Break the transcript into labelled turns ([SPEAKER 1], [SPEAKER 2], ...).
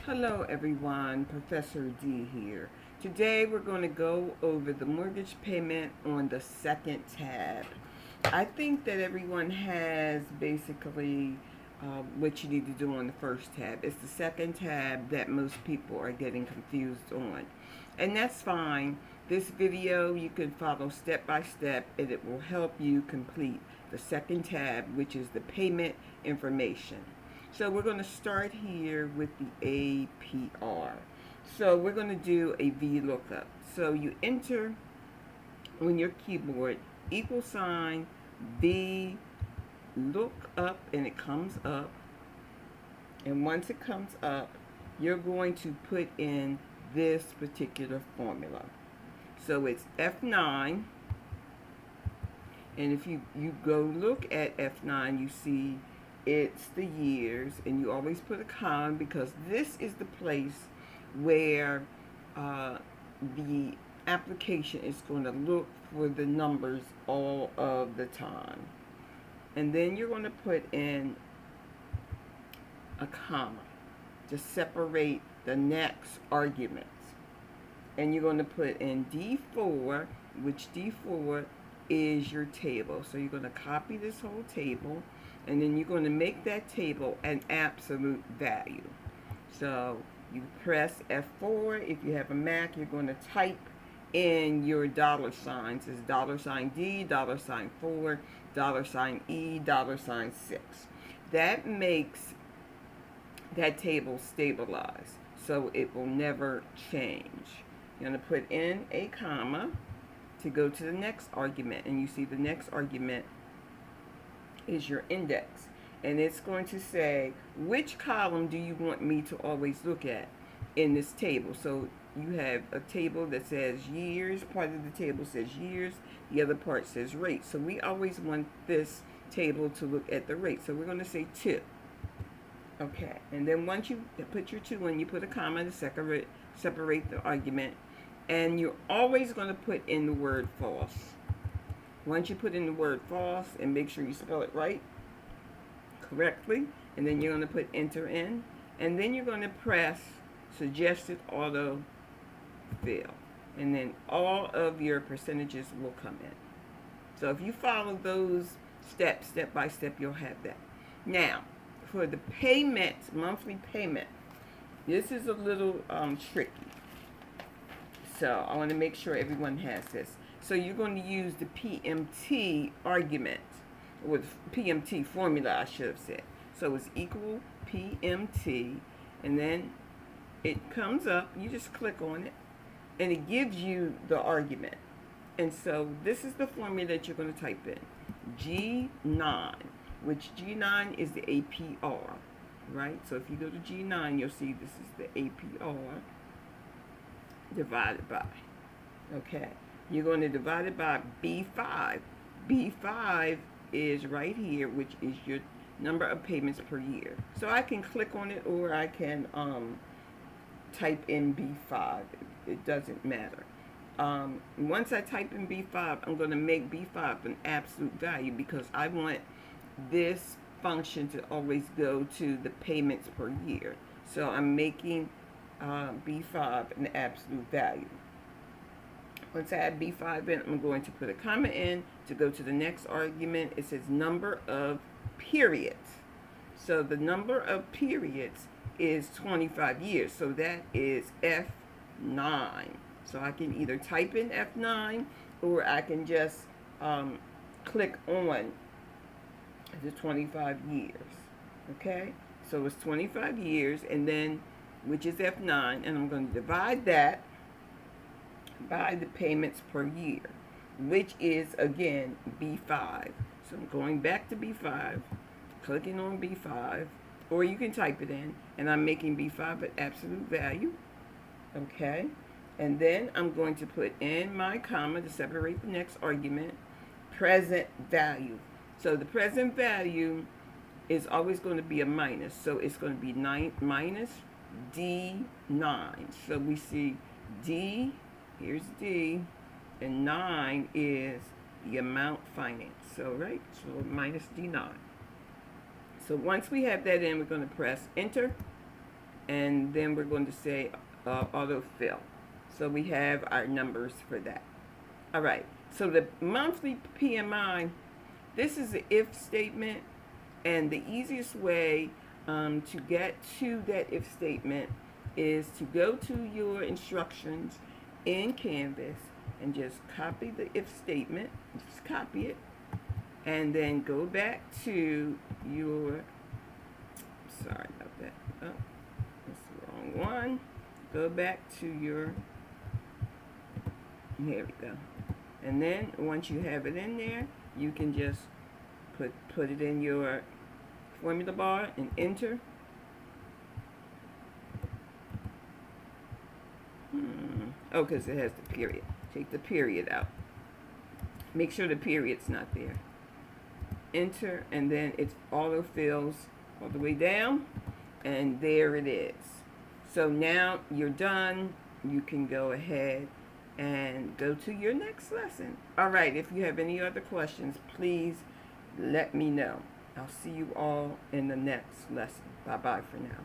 [SPEAKER 1] Hello everyone, Professor D here. Today we're going to go over the mortgage payment on the second tab. I think that everyone has basically what you need to do on the first tab. It's the second tab that most people are getting confused on. And that's fine. This video you can follow step by step and it will help you complete the second tab, which is the payment information. So we're going to start here with the APR. So we're going to do a VLOOKUP. So you enter on your keyboard $V look up, and it comes up. And once it comes up, you're going to put in this particular formula. So it's F9. And if you go look at F9, you see it's the years, and you always put a comma because this is the place where the application is going to look for the numbers all of the time. And then you're going to put in a comma to separate the next arguments. And you're going to put in D4, which D4 is your table. So you're going to copy this whole table, and then you're going to make that table an absolute value. So you press F4. If you have a Mac, you're going to type in your dollar signs. It's $D, $4, $E, $6. That makes that table stabilize, so it will never change. You're going to put in a comma to go to the next argument, and you see the next argument is your index, and it's going to say which column do you want me to always look at in this table. So you have a table that says years, part of the table says years, the other part says rate. So we always want this table to look at the rate, so we're going to say 2. Okay, and then once you put your 2 in, you put a comma to separate the argument, and you're always going to put in the word false. Once you put in the word false, and make sure you spell it right, correctly, and then you're going to put enter in, and then you're going to press suggested auto fill, and then all of your percentages will come in. So if you follow those steps, step by step, you'll have that. Now, for the payment, monthly payment, this is a little tricky. So I want to make sure everyone has this. So you're going to use the PMT argument, or the PMT formula, I should have said. So it's equal PMT, and then it comes up, you just click on it, and it gives you the argument. And so this is the formula that you're going to type in. G9, which G9 is the APR, right? So if you go to G9, you'll see this is the APR divided by, okay? You're going to divide it by B5. B5 is right here, which is your number of payments per year. So I can click on it, or I can type in B5. It doesn't matter. Once I type in B5, I'm going to make B5 an absolute value because I want this function to always go to the payments per year. So I'm making B5 an absolute value. Once I add B5 in, I'm going to put a comma in to go to the next argument. It says number of periods. So the number of periods is 25 years. So that is F9. So I can either type in F9, or I can just click on the 25 years. Okay? So it's 25 years, and then, which is F9, and I'm going to divide that by the payments per year, which is, again, B5. So I'm going back to B5, clicking on B5, or you can type it in, and I'm making B5 an absolute value, okay? And then I'm going to put in my comma to separate the next argument, present value. So the present value is always going to be a minus, so it's going to be minus D9. So we see D, here's D, and 9 is the amount financed. So, right, so minus D9. So once we have that in, we're going to press enter, and then we're going to say autofill. So we have our numbers for that. All right. So the monthly PMI, this is an if statement, and the easiest way to get to that if statement is to go to your instructions in Canvas and just copy the if statement. Just copy it, and then go back to your, sorry about that. Oh, that's the wrong one. Go back to your, here we go. And then once you have it in there, you can just put it in your formula bar and enter. Oh, because it has the period. Take the period out. Make sure the period's not there. Enter, and then it autofills all the way down, and there it is. So now you're done. You can go ahead and go to your next lesson. All right, if you have any other questions, please let me know. I'll see you all in the next lesson. Bye-bye for now.